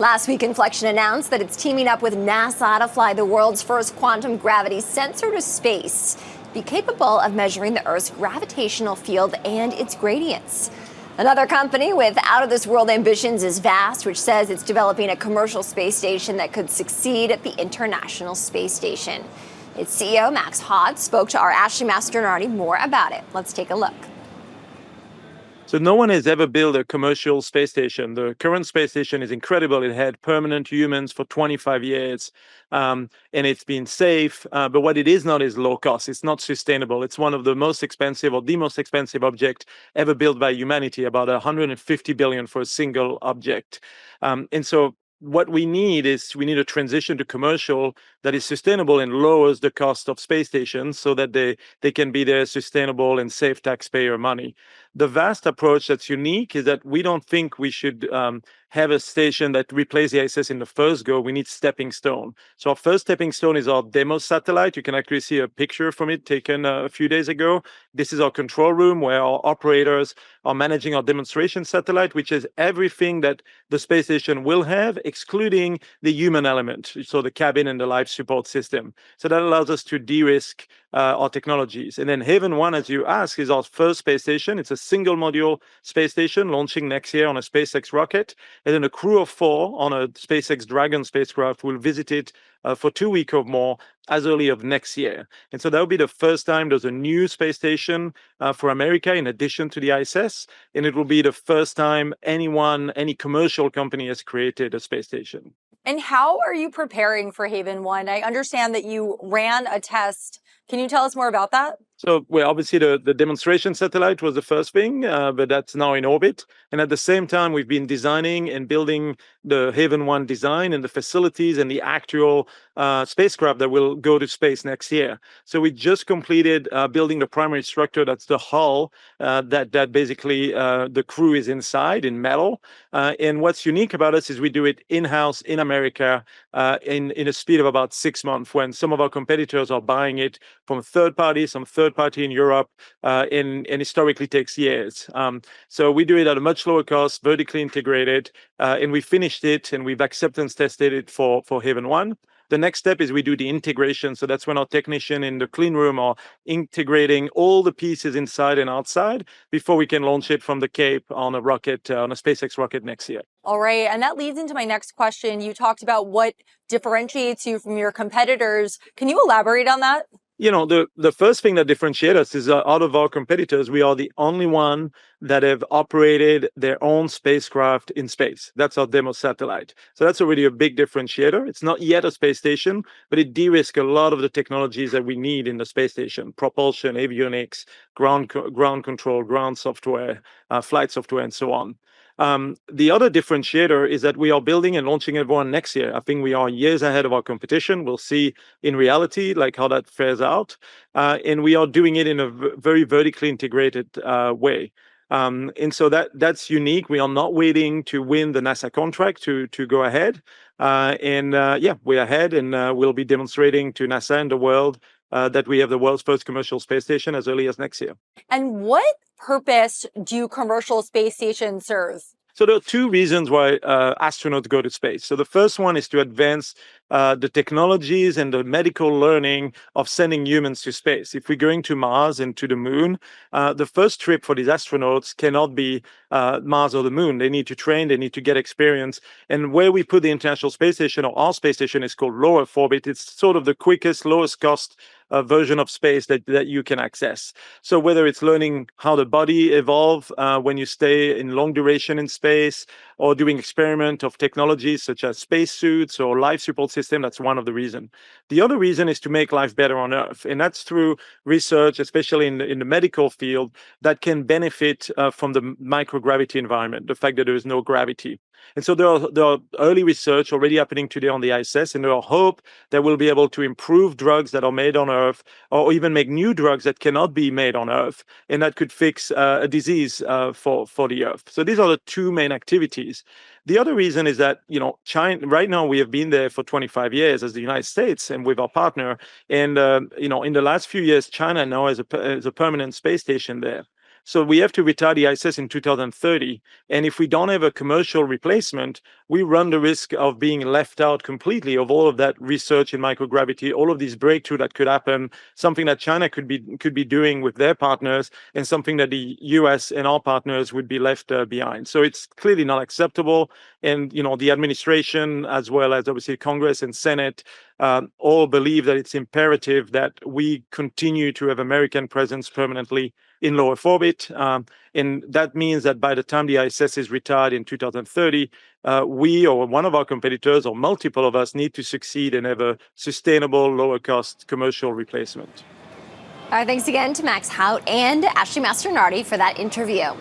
Last week, Inflection announced that it's teaming up with NASA to fly the world's first quantum gravity sensor to space, be capable of measuring the Earth's gravitational field and its gradients. Another company with out-of-this-world ambitions is Vast, which says it's developing a commercial space station that could succeed at the International Space Station. Its CEO, Max Haot, spoke to our Ashley Masternardi more about it. Let's take a look. So no one has ever built a commercial space station. The current space station is incredible. It had permanent humans for 25 years, and it's been safe. But what it is not is low cost. It's not sustainable. It's one of the most expensive or the most expensive object ever built by humanity, about 150 billion for a single object. And so what we need a transition to commercial that is sustainable and lowers the cost of space stations so that they can be there sustainable and save taxpayer money. The Vast approach that's unique is that we don't think we should have a station that replaces the ISS in the first go. We need stepping stone. So our first stepping stone is our demo satellite. You can actually see a picture from it taken a few days ago. This is our control room where our operators are managing our demonstration satellite, which is everything that the space station will have, excluding the human element, so the cabin and the life support system. So that allows us to de-risk our technologies. And then Haven 1, as you ask, is our first space station. It's a single module space station launching next year on a SpaceX rocket. And then a crew of 4 on a SpaceX Dragon spacecraft will visit it for 2 weeks or more as early of next year. And so that will be the first time there's a new space station for America in addition to the ISS. And it will be the first time any commercial company has created a space station. And how are you preparing for Haven 1? I understand that you ran a test. Can you tell us more about that? So, well, obviously the demonstration satellite was the first thing, but that's now in orbit. And at the same time, we've been designing and building the Haven 1 design and the facilities and the actual spacecraft that will go to space next year. So we just completed building the primary structure. That's the hull that basically the crew is inside in metal. And what's unique about us is we do it in-house in America in a speed of about 6 months, when some of our competitors are buying it from third parties, some third party in Europe, and historically takes years. So we do it at a much lower cost, vertically integrated, and we finished it and we've acceptance tested it for Haven 1. The next step is we do the integration. So that's when our technician in the clean room are integrating all the pieces inside and outside before we can launch it from the Cape on a rocket, on a SpaceX rocket next year. All right. And that leads into my next question. You talked about what differentiates you from your competitors. Can you elaborate on that? You know, the first thing that differentiates us is out of our competitors, we are the only one that have operated their own spacecraft in space. That's our demo satellite. So that's already a big differentiator. It's not yet a space station, but it de-risks a lot of the technologies that we need in the space station: propulsion, avionics, ground control, ground software, flight software, and so on. The other differentiator is that we are building and launching everyone next year. I think we are years ahead of our competition. We'll see in reality like how that fares out. And we are doing it in a very vertically integrated way. And so that's unique. We are not waiting to win the NASA contract to go ahead. We're ahead, and we'll be demonstrating to NASA and the world that we have the world's first commercial space station as early as next year. And what purpose do commercial space stations serve? So there are 2 reasons why astronauts go to space. So the first one is to advance the technologies and the medical learning of sending humans to space. If we're going to Mars and to the moon, the first trip for these astronauts cannot be Mars or the moon. They need to train, they need to get experience. And where we put the International Space Station, or our space station, is called low Earth orbit. It's sort of the quickest, lowest cost version of space that you can access. So whether it's learning how the body evolves when you stay in long duration in space, or doing experiment of technologies such as spacesuits or life support system, that's one of the reasons. The other reason is to make life better on Earth, and that's through research, especially in the medical field, that can benefit from the microgravity environment, the fact that there is no gravity. And so there are early research already happening today on the ISS, and there are hope that we'll be able to improve drugs that are made on Earth, or even make new drugs that cannot be made on Earth, and that could fix a disease for the Earth. So these are the 2 main activities. The other reason is that, China, right now we have been there for 25 years as the United States and with our partner. And, in the last few years, China now has a permanent space station there. So we have to retire the ISS in 2030. And if we don't have a commercial replacement, we run the risk of being left out completely of all of that research in microgravity, all of these breakthrough that could happen, something that China could be doing with their partners, and something that the US and our partners would be left behind. So it's clearly not acceptable. And the administration, as well as obviously Congress and Senate, all believe that it's imperative that we continue to have American presence permanently in low Earth orbit. And that means that by the time the ISS is retired in 2030, we or one of our competitors or multiple of us need to succeed and have a sustainable, lower cost commercial replacement. All right, thanks again to Max Haot and Ashley Masternardi for that interview.